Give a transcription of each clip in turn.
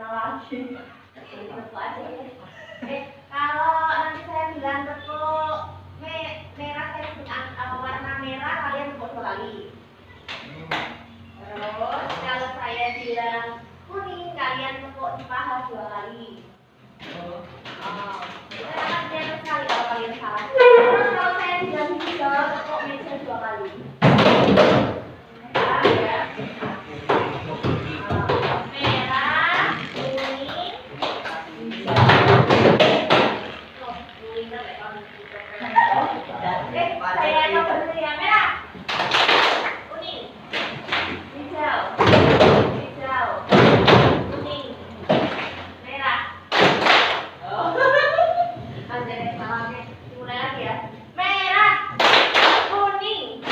lagi. Tepuk aja. Kalau nanti saya bilang tepuk merah, warna merah kalian tepuk 2 kali. Terus kalau saya bilang kuning kalian tepuk di paha 2 kali. Kita akan lihat sekali kalau kalian salah. Terus kalau saya bilang hijau tepuk meja 2 kali. Merah ya. Merah, kuning, hijau. Saya coba dulu ya. Merah, kuning, hijau, hijau, kuning, merah. Ada yang salah nih. Mulai lagi ya. Merah, kuning,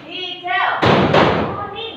hijau, kuning.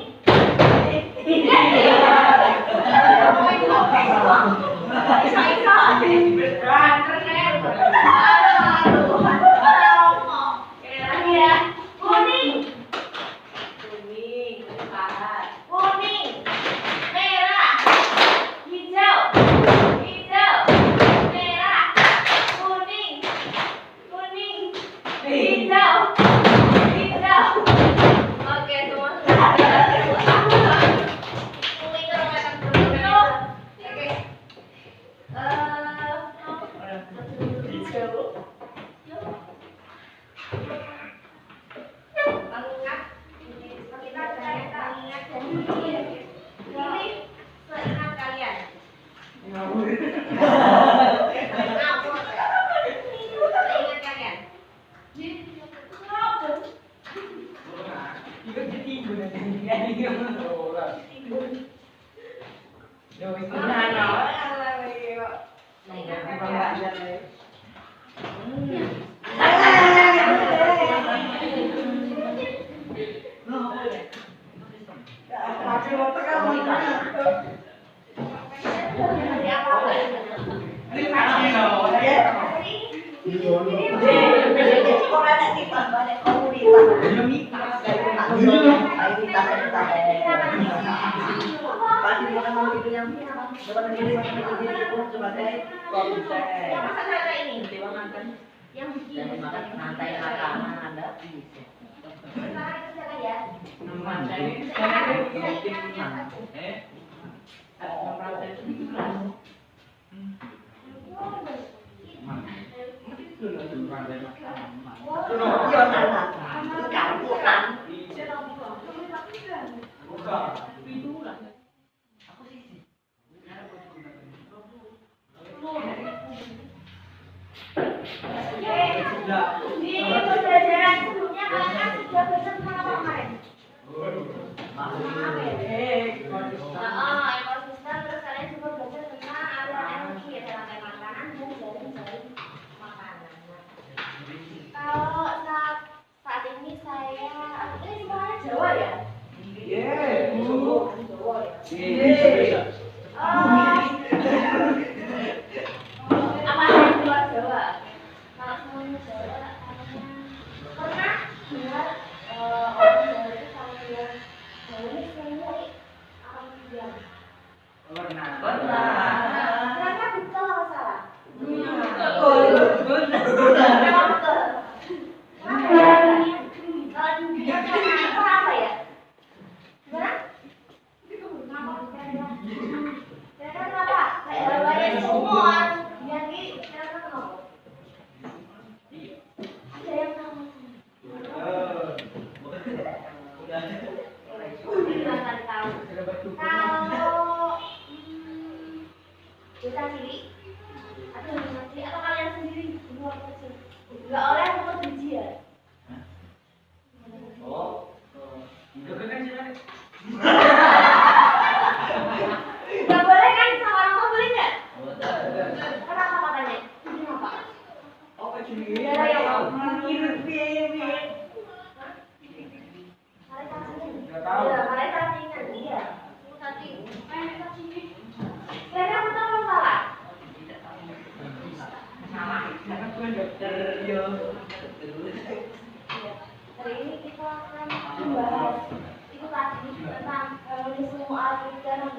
Hari ini kita akan membahas itu tadi tentang mekanisme alur dan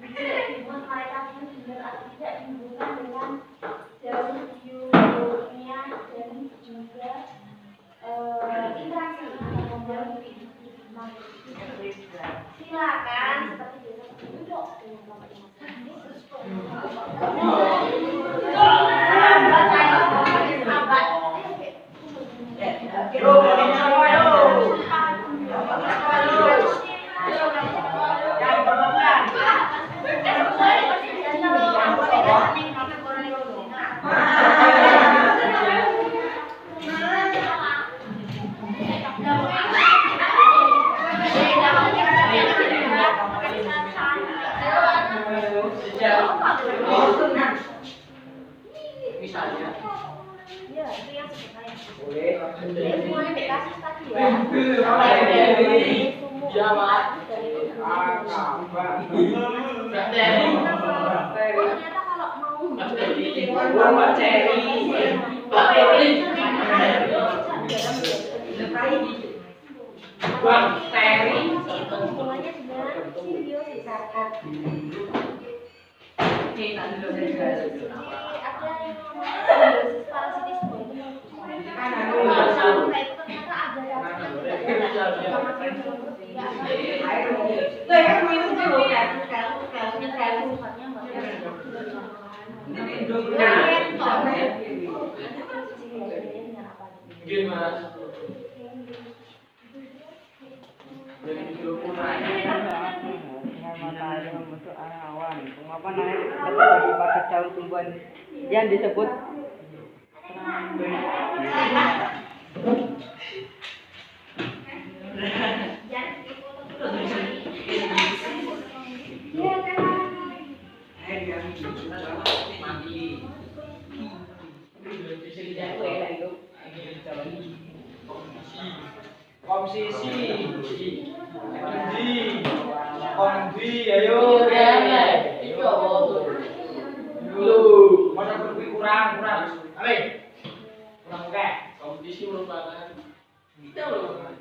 mereka benar atau tidak dihubungkan dengan jarum biolognya dan juga interaksi antara jarum. Silakan seperti biasa duduk dengan kelompok misalnya ya itu yang sebenarnya boleh semuanya dikasih tadi ya jawab ternyata kalau mau bakteri itu hubungannya dengan simbiosis. Jadi ada yang namanya simbiosis parasitisme itu ternyata ada matahari membentuk arah awan. Penguapan air terjadi pada daun tumbuhan yang disebut Kondi, ayo. Masa kurang. Ale. Kurang oke. Kompetisi merupakan kita merupakan.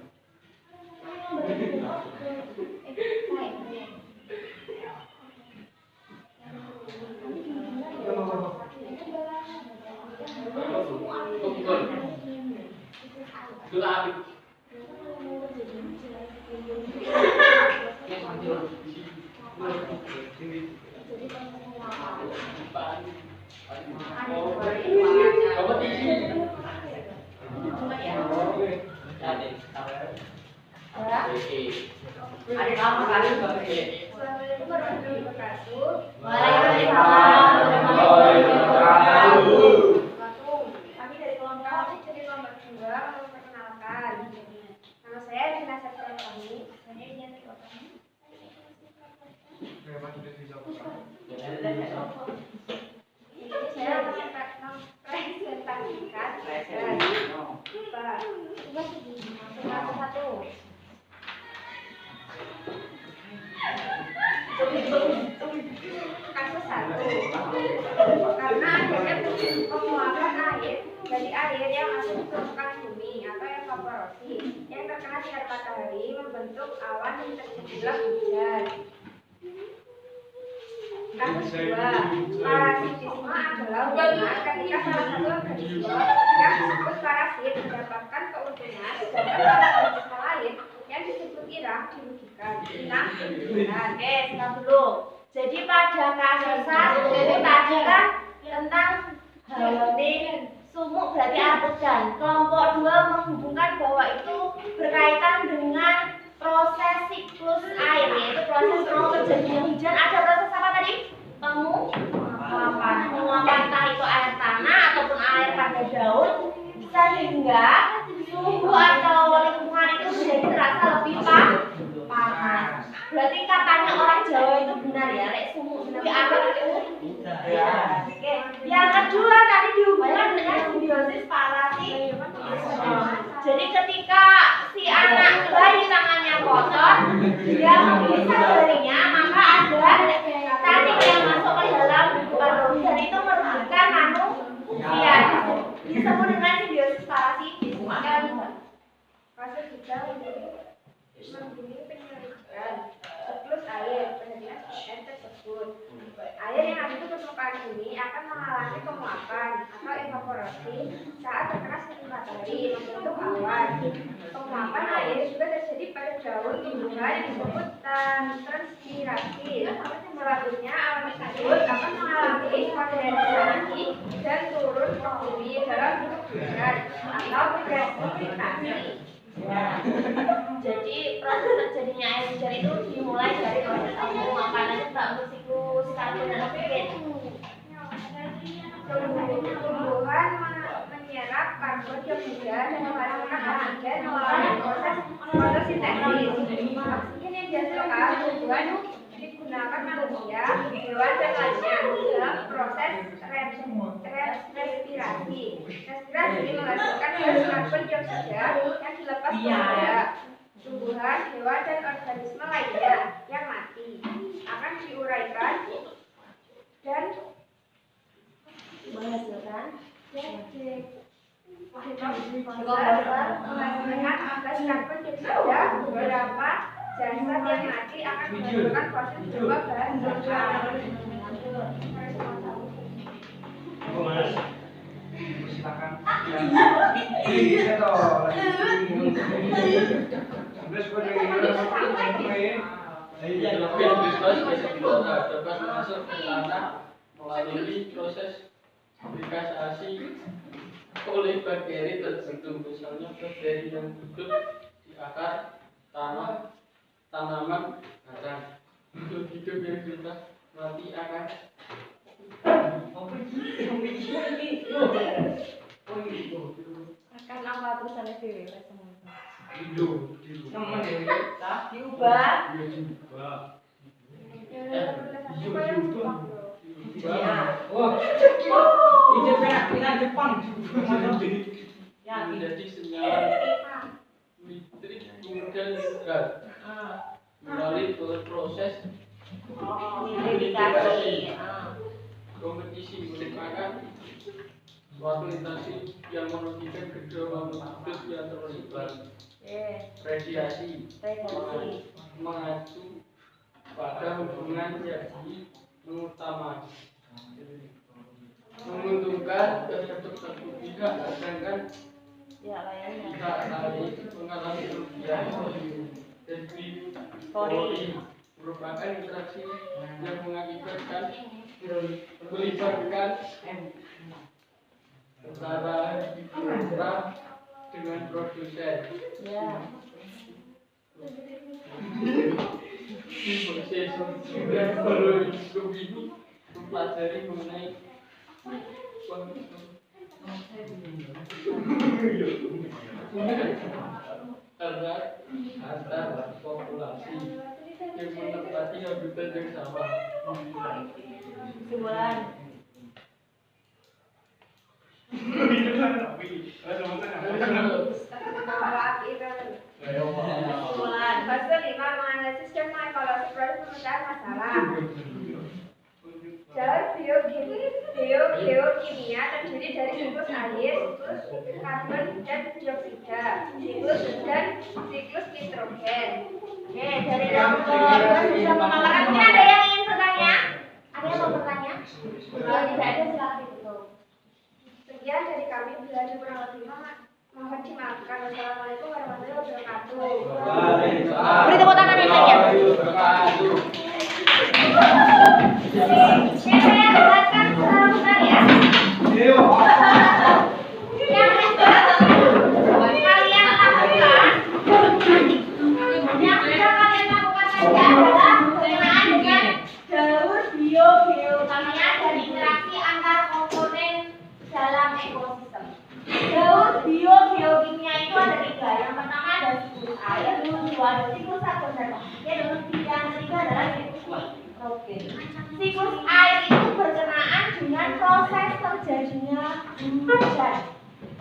Karena adanya penguapan air dari air yang masuk ke permukaan bumi atau evaporasi yang terkena sinar matahari membentuk awan yang terjadilah hujan. Kasus 2, parasitisme adalah hubungan ketika salah satu organisme yang disebut parasit mendapatkan keuntungan sedangkan organisme lain yang disebut inang dirugikan. Oke, sekarang dulu. Jadi pada kasus 1 tadi kan tentang haloning sumuk berarti air hujan. Kelompok 2 menghubungkan bahwa itu berkaitan dengan proses siklus air, yaitu proses mau terjadinya hujan. Ada proses apa tadi? Penguapan entah itu air tanah ataupun air pada daun, sehingga suhu atau lingkungan itu menjadi terasa lebih panas. Berarti katanya orang Jawa itu benar ya, lek sumuk kuwi anget itu. Oke. Yang kedua tadi dihubungkan dengan simbiosis parasit. Jadi ketika si anak bayi tangannya kotor, dia bisa jarinya, maka ada cacing yang masuk ke dalam perut dan itu merugikan manusia. Disebut dengan simbiosis parasit. Kasus 3 membunuh penyelidikan siklus air. air tersebut. Air yang ada di permukaan ini akan mengalami penguapan atau evaporasi saat terkena sinar matahari membentuk awan. Penguapan air juga terjadi pada daun tumbuhan yang disebut transpirasi. Selanjutnya awan tersebut akan mengalami kondensasi dan turun ke bumi dalam bentuk hujan atau presipitasi. Ya. Jadi proses terjadinya air hujan itu dimulai dari proses penguapan untuk siklus karbon dan oksigen. Tumbuhan menyerap karbon dioksida dan menghasilkan oksigen melalui proses fotosintesis. Oksigen yang dihasilkan tumbuhan digunakan manusia, hewan dan lainnya dalam proses respirasi. Respirasi menghasilkan gas karbon dioksida yang dilepas ke udara. Tumbuhan, hewan dan organisme lainnya yang mati akan diuraikan dan menghasilkan menghasilkan gas karbon dioksida. Beberapa jasad yang mati akan menghasilkan fosil berupa bahan bakar. Silakan. Iya toh. Terus gue dapat masuk ke tanah melalui proses dikasasi oleh bakteri tertentu, misalnya bakteri yang hidup di akar tanah tanaman batang, hidup yang sudah mati akan akan apa tulisannya dewe hidup diubah. Menjadi senyawa nitrit kemudian nitrat melalui proses kompetisi merupakan suatu interaksi yang merugikan kedua makhluk yang terlibat. Radiasi mengacu pada hubungan yang utama menguntungkan terhadap satu pihak, sedangkan pihak lain mengalami kerugian. Jadi merupakan interaksi yang mengakibatkan melibatkan antara mitra dengan produsen. Proses sudah baru hidup ini mempelajari mengenai antar populasi yang menempati habitat yang sama. Sebulan. Fase 5 menganalisis dan mengevaluasi proses pemecahan masalah. Jalur biokimia terdiri dari siklus air, siklus karbon dan dioksida, siklus dan siklus nitrogen. Oke, dari sudah mengatakan, mungkin ada yang ingin bertanya? Ada yang mau bertanya? Kalau tidak ada silakan ditutup. Sekian dari kami, bila ada kurang lebih mohon dimaafkan. Wassalamualaikum warahmatullahi wabarakatuh. Beri tepuk tangan yang banyak. Saya jelaskan sebentar ya. Yang kalian lakukan, saja adalah penggunaan dengan jalur biokimia dan interaksi antar komponen dalam ekosistem. Jalur biokimia itu ada 3. Yang pertama ada siklus air, yang kedua ada siklus karbon dan oksigen, yang ketiga adalah siklus nitrogen. Siklus air itu berkenaan dengan proses terjadinya hujan.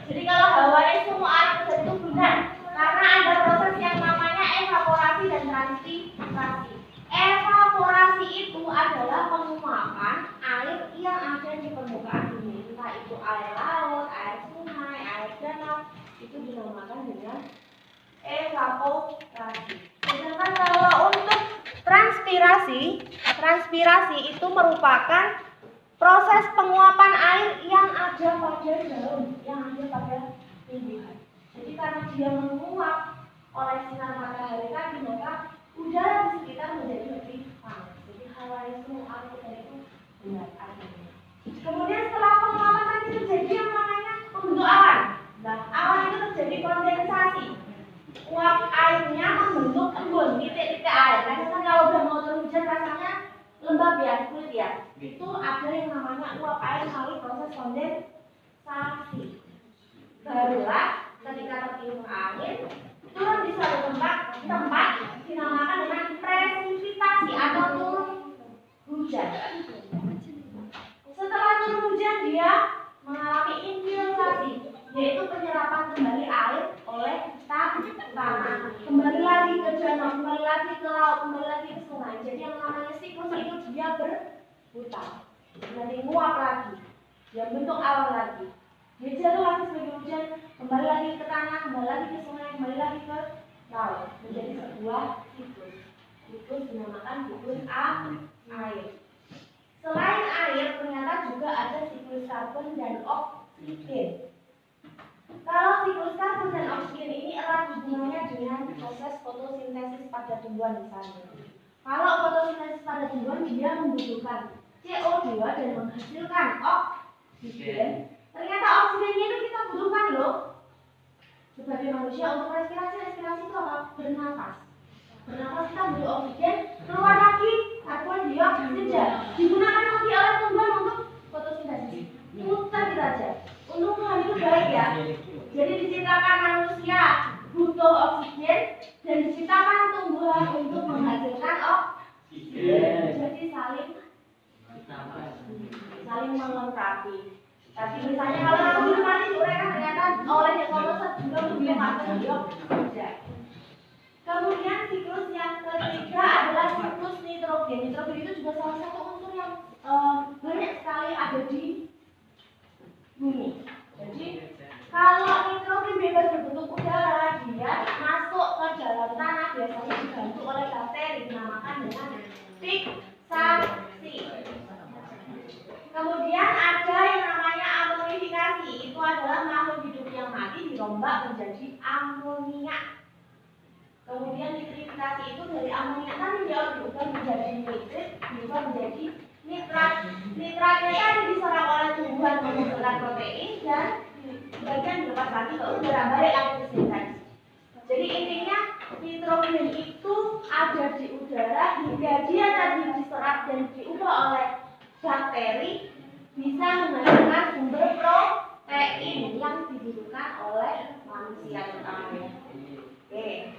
Jadi kalau hawanya semua air terjadi itu benar, karena ada proses yang namanya evaporasi dan transpirasi. Evaporasi itu adalah penguapan air yang ada di permukaan bumi, entah itu air laut, air sungai, air danau, itu dinamakan dengan evaporasi. Sedangkan kalau untuk Transpirasi itu merupakan proses penguapan air yang ada pada daun, yang ada pada tumbuhan. Jadi karena dia menguap oleh sinar matahari tadi, maka udara di sekitar menjadi lebih panas. Jadi hawa itu benar adanya. Kemudian setelah penguapan tadi terjadi yang namanya membentuk awan. Nah, awan itu terjadi kondensasi. Uap airnya membentuk embun, titik-titik air. Nah, kan kalau udah mau turun hujan rasanya lembab ya, kulit ya. Itu ada yang namanya uap air melalui proses kondensasi. Barulah ketika tertiup angin turun di suatu tempat dinamakan dengan presipitasi atau turun hujan. Setelah turun hujan dia mengalami infiltrasi, yaitu penyerapan kembali air oleh tanah, kembali lagi ke danau, kembali lagi ke laut, kembali lagi ke sungai. Jadi yang namanya siklus itu dia berputar, nanti nguap lagi, dia bentuk awan lagi, dia jatuh lagi sebagai hujan, kembali lagi ke tanah, kembali lagi ke sungai, kembali lagi ke laut, menjadi sebuah siklus. Siklus dinamakan siklus air. Selain air, ternyata juga ada siklus karbon dan oksigen. Kalau siklus karbon dan oksigen ini erat hubungannya dengan proses fotosintesis pada tumbuhan misalnya. Kalau fotosintesis pada tumbuhan dia membutuhkan CO2 dan menghasilkan oksigen. Ternyata oksigennya itu kita butuhkan loh. Sebagai manusia untuk respirasi itu apa? Bernapas. Bernapas kita butuh oksigen, keluar lagi karbon dioksida. Digunakan lagi oleh tumbuhan untuk fotosintesis. Muter kita aja. Untung Tuhan itu baik ya. Jadi diciptakan manusia butuh oksigen dan diciptakan tumbuhan untuk menghasilkan oksigen. Jadi saling melengkapi. Tapi misalnya kalau kamu hidup mati diuraikan ternyata oleh dekolosa juga butuh karbon dioksida. Kemudian siklus yang ketiga adalah siklus nitrogen. Nitrogen itu juga salah satu unsur yang banyak sekali ada di bumi. Jadi kalau nitrogen bebas berbentuk udara, dia masuk ke dalam tanah biasanya dibantu oleh bakteri dinamakan dengan fiksasi. Kemudian ada yang namanya amonifikasi. Itu adalah makhluk hidup yang mati dirombak menjadi amonia. Kemudian nitrifikasi itu dari amonia tadi dia diubah menjadi nitrit, diubah menjadi nitrat. Nitratnya tadi diserap oleh tumbuhan menghasilkan protein dan bagian dilepas lagi ke udara, balik lagi ke sintesis. Jadi intinya nitrogen itu ada di udara hingga dia tadi diserap dan diubah oleh bakteri bisa menghasilkan sumber protein yang dibutuhkan oleh manusia utamanya. Oke.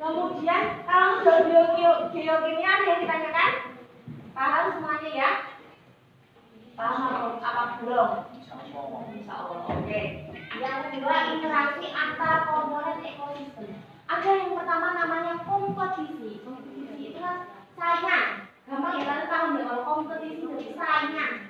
Kemudian kalau geokimia ada yang ditanyakan? Paham semuanya ya? Paham apa belum? Insya Allah. Oke. Yang kedua interaksi antar komponen ekosistem. Ada yang pertama namanya kompetisi. Kompetisi itu kan saingan. Gampang ya kalian paham ya kalau kompetisi dari saingan.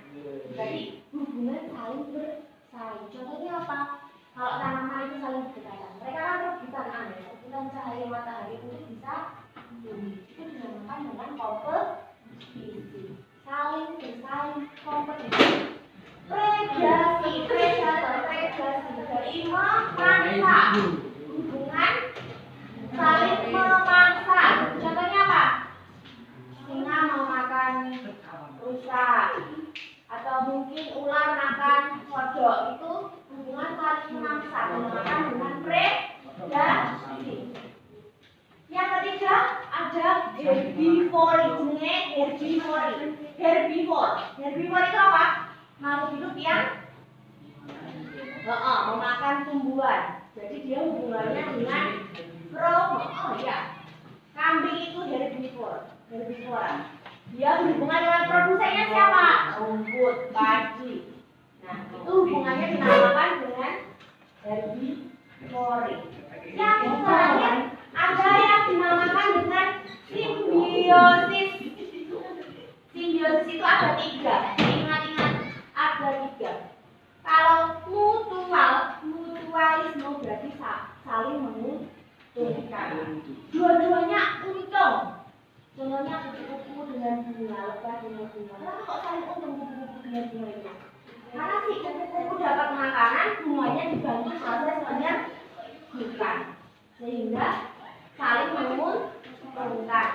Jadi hubungan saling bersaing. Contohnya apa? Kalau tanaman itu saling berdekatan, mereka kan rebutan rebutan cahaya matahari untuk bisa bumi. Itu dinamakan dengan kompetisi. Saling bersaing, kompetisi. Predasi dari memangsa. Hubungan saling memangsa. Contohnya apa? Singa mau makan rusa, atau mungkin ular makan kodok. Itu hubungan saling memangsa, dinamakan dengan predasi. Yang ketiga ada herbivore. Herbivore itu apa? Makhluk hidup yang memakan tumbuhan. Jadi dia hubungannya dengan kambing itu herbivora. Dia berhubungan dengan produsennya siapa? Rumput, padi. Nah, itu hubungannya dinamakan dengan herbivore. Yang terakhir ada yang dinamakan dengan simbiosis. Simbiosis itu ada 3. Ingat-ingat, ada 3. Kalau mutualisme berarti saling menguntungkan. Dua-duanya untung. Contohnya kupu-kupu dengan bunga, lebah dengan bunga. Kenapa kok saling untung kupu-kupu dengan bunga itu? Karena si kupu-kupu dapat makanan, bunganya dibantu proses penyerbukan, sehingga saling menguntungkan.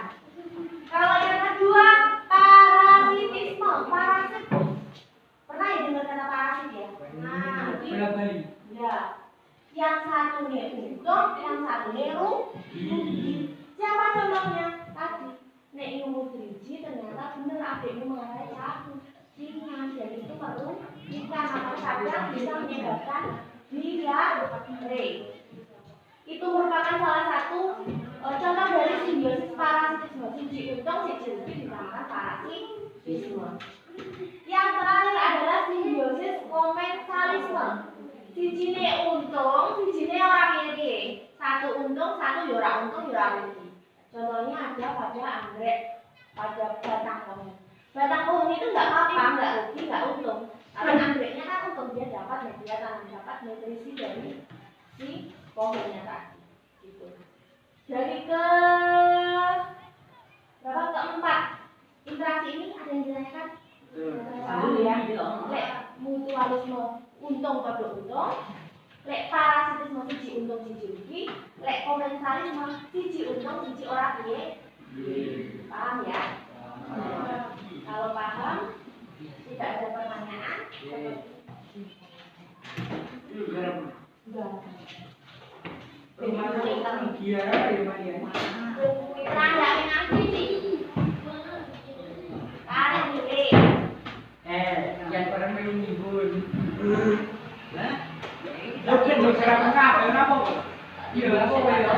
Kalau yang kedua, parasitisme. Parasit. Pernah ya dengar kata parasit ya? Nah, Bali. ya. Yang satu nih untung, yang satu nih rugi. Siapa contohnya? Tadi. Nek ilmu driji ternyata bener adikmu mengenai satu singa, jadi itu merugikan apa saja bisa menyebabkan diare. Itu merupakan salah satu contoh dari simbiosis parasitisme. Siji untung, siji rugi dinamakan parasitisme. Yang terakhir adalah simbiosis komensalisme. Siji ne untung, siji ne ora kiri. Satu untung, satu ora untung, ora rugi. Contohnya ada pada anggrek, pada batang pohon. Batang pohon itu nggak apa-apa, nggak rugi, nggak untung. Tapi anggreknya kan untung, dia dapat media tanam, dapat nutrisi dari si pohonnya tadi. Gitu. Dari ke berapa? Keempat. Interaksi ini ada yang ditanyakan? Ya. Lek mutualisme untung pada untung. Lek parasitisme siji untung siji rugi, lek komensalisme siji untung siji ora piye. Paham ya? Kalau paham, tidak ada pertanyaan. Yang pada main ngibun. Mungkin beberapa kali kenapa? Iya, apa ya?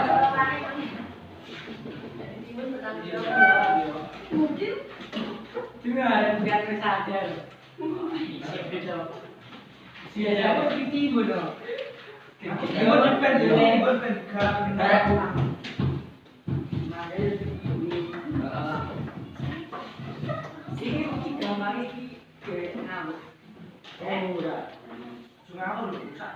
Mungkin Cuma ada biar sadar. Siapa tiba dong? Tiba depan depan kerap. Ini kita mari ke enam. Udah. Sungai apa rusak?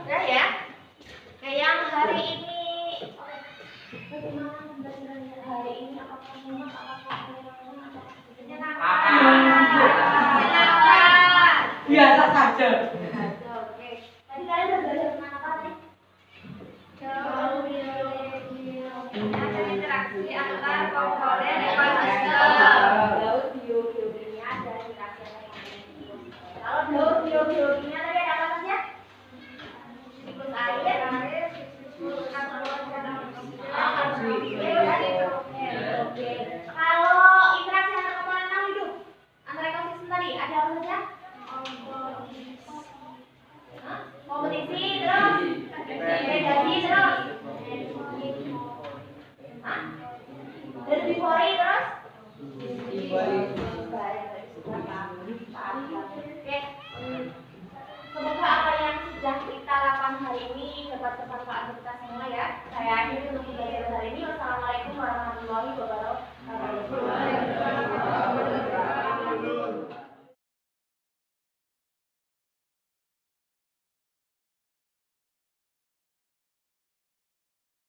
Udah ya. Nah, yang hari ini bagaimana pembelajaran hari ini? Apakah mudah? Apakah menyenangkan? Biasa saja. Oke. Tadi kalian udah belajar tentang apa nih? Ada interaksi antar komponen